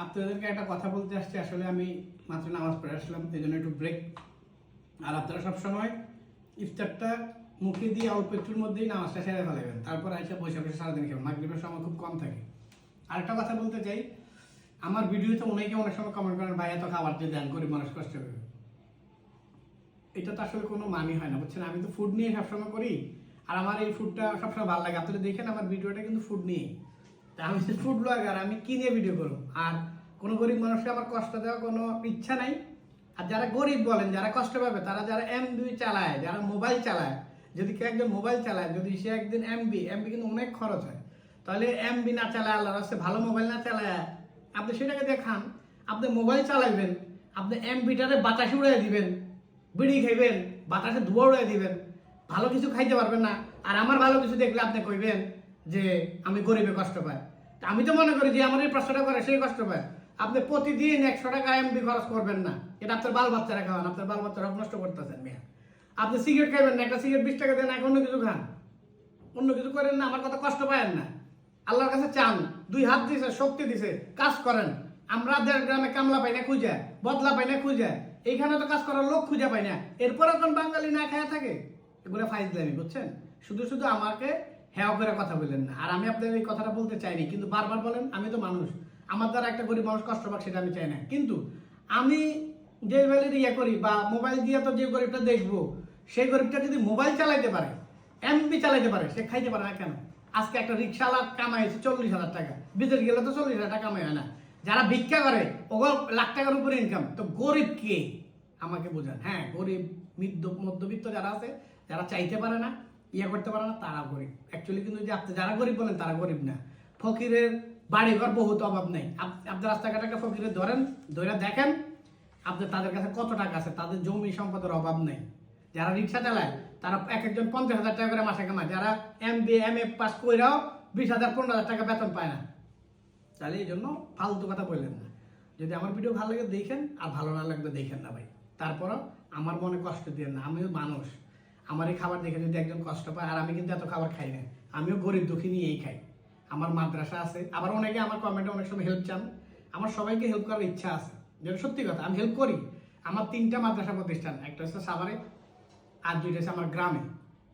আপনাদেরকে একটা কথা বলতে আসছি। আসলে আমি মাত্র নামাজ পড়ে আসলাম, এই জন্য একটু ব্রেক। আর আপনারা সবসময় ইফতারটা মুখে দিয়ে অল্প একটুর মধ্যেই নামাজটা সেরে ফেলাবেন, তারপর এসে বসে বসে সারাদিন খেয়ে মাগরিবের সময় খুব কম থাকে। আরেকটা কথা বলতে চাই, আমার ভিডিওতে অনেকে অনেক সময় কমেন্ট করেন, ভাই এত খাবার দিয়ে দেন, গরিব মানুষ কষ্ট হবে। এটা তো আসলে কোনো মানই হয় না, বুঝছেন। আমি তো ফুড নিয়ে সবসময় করি, আর আমার এই ফুডটা সবসময় ভালো লাগে। আপনারা দেখেন আমার ভিডিওটা কিন্তু ফুড নিয়ে। তা আমি ফুড ব্লগার, আমি কি নিয়ে ভিডিও করবো? আর কোনো গরিব মানুষকে আমার কষ্ট দেওয়ার কোনো ইচ্ছা নাই। আর যারা গরিব বলেন, যারা কষ্ট পাবে, তারা যারা M2 চালায়, যারা মোবাইল চালায়, যদি কেউ একজন মোবাইল চালায়, যদি সে একদিন এমবি কিন্তু অনেক খরচ হয়, তাহলে এমবি না চালায়, আল্লাহর রাস্তায় ভালো মোবাইল না চালায়, আপনি সেটাকে দেখান। আপনি মোবাইল চালাইবেন, আপনি এমবিটারে বাতাসে উড়াই দিবেন, বিড়ি খাইবেন, বাতাসে ধোঁয়া উড়াই দিবেন, ভালো কিছু খাইতে পারবেন না। আর আমার ভালো কিছু দেখলে আপনি কইবেন যে আমি গরিবে কষ্ট পাই। আমি তো মনে করি যে আমার এই প্রশ্নটা করে সেই কষ্ট পায়। আপনি প্রতিদিন 100 টাকা এমবি খরচ করবেন না, এটা আপনার বাল বাচ্চারা খাওয়ান, আপনার বাল বাচ্চারা নষ্ট করতেছেন মেয়া। আপনি সিগারেট খাইবেন না, একটা সিগারেট 20 টাকা দেন, অন্য কিছু খান, অন্য কিছু করেন না, আমার কথা কষ্ট পায়েন না। আল্লাহর কাছে চান, 2 হাত দিছে, শক্তি দিছে, কাজ করেন। আমরা গ্রামে কামলা পাই না খুঁজে, বদলা পাই না খুঁজে, এইখানে তো কাজ করার লোক খুঁজে পাই না, এরপরে কোন বাঙালি না খায়া থাকে? এগুলো ফাইজলামি, বুঝছেন। শুধু শুধু আমাকে হ্যাঁ করে কথা বললেন না। আর আমি আপনাদের এই কথাটা বলতে চাইনি, কিন্তু বারবার বলেন। আমি তো মানুষ, আমার দ্বারা একটা গরিব মানুষ কষ্ট পাক সেটা আমি চাই না। কিন্তু আমি যে মোবাইলের ইয়ে করি বা মোবাইল দিয়ে তো যে গরিবটা দেখবো, সেই গরিবটা যদি মোবাইল চালাইতে পারে, এমবি চালাইতে পারে, সে খাইতে পারে না কেন? আজকে একটা রিক্সাওয়ালা কামাইছে 40,000 টাকা, বিদেশ গেলে তো 40,000 টাকা কামাই হয় না। যারা ভিক্ষা করে ওগুলো লাখ টাকার উপরে ইনকাম। তো গরিব কে আমাকে বোঝান। হ্যাঁ, গরিব মধ্যবিত্ত যারা আছে, যারা চাইতে পারে না, ইয়ে করতে পারে না, তারা গরিব অ্যাকচুয়ালি। কিন্তু যে আপনি যারা গরিব বলেন, তারা গরিব না। ফকিরের বাড়িঘর বহুত অভাব নেই। আপনি রাস্তাঘাটে একটা ফকিরের ধরে দেখেন, আপনি তাদের কাছে কত টাকা আছে, তাদের জমি সম্পদের অভাব নেই। যারা রিক্সা চালায়, তারা এক একজন 50,000 টাকা করে মাসে কামায়। যারা MA পাস কইরাও 20,000 15,000 টাকা বেতন পায় না। তাহলে এই জন্য ফালতু কথা বললেন না। যদি আমার ভিডিও ভালো লাগে দেখেন, আর ভালো না লাগবে দেখেন না ভাই। তারপরও আমার মনে কষ্ট দিয়ে না, আমিও মানুষ। আমার এই খাবার দেখে যদি একজন কষ্ট পায়, আর আমি কিন্তু এত খাবার খাই না, আমিও গরিব দুঃখী নিয়েই খাই। আমার মাদ্রাসা আছে, আবার অনেকে আমার কমেন্টে অনেক সময় হেল্প চান। আমার সবাইকে হেল্প করার ইচ্ছা আছে, যেটা সত্যি কথা, আমি হেল্প করি। আমার 3টা মাদ্রাসা প্রতিষ্ঠান, একটা হচ্ছে সাভারে, আর 2টা হচ্ছে আমার গ্রামে।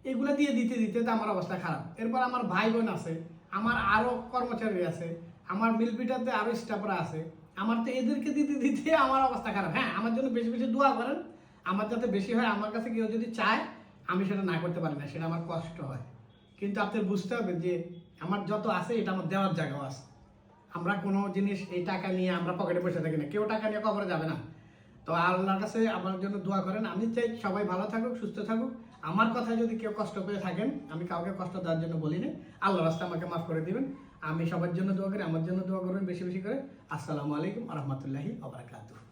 এগুলো দিয়ে দিতে দিতে তো আমার অবস্থা খারাপ। এরপর আমার ভাই বোন আছে, আমার আরও কর্মচারী আছে, আমার মিলপিটাতে আরও স্টাফরা আছে। আমার তো এদেরকে দিতে দিতে আমার অবস্থা খারাপ। হ্যাঁ, আমার জন্য বেশি বেশি দোয়া করেন, আমার যাতে বেশি হয়। আমার কাছে কেউ যদি চায়, আমি সেটা না করতে পারি না, সেটা আমার কষ্ট হয়। কিন্তু আপনার বুঝতে হবে যে আমার যত আছে, এটা আমার দেওয়ার জায়গাও আছে। আমরা কোনো জিনিস এই টাকা নিয়ে আমরা পকেটে বসে থাকি না, কেউ টাকা নিয়ে কবরে যাবে না। তো আল্লাহর কাছে আমার জন্য দোয়া করেন। আমি চাই সবাই ভালো থাকুক, সুস্থ থাকুক। আমার কথায় যদি কেউ কষ্ট পেয়ে থাকেন, আমি কাউকে কষ্ট দেওয়ার জন্য বলি না। আল্লাহর রাস্তায় আমাকে মাফ করে দিবেন। আমি সবার জন্য দোয়া করি, আমার জন্য দোয়া করবেন বেশি বেশি করে। আসসালামু আলাইকুম ওয়া রাহমাতুল্লাহি ওয়া বারাকাতুহু।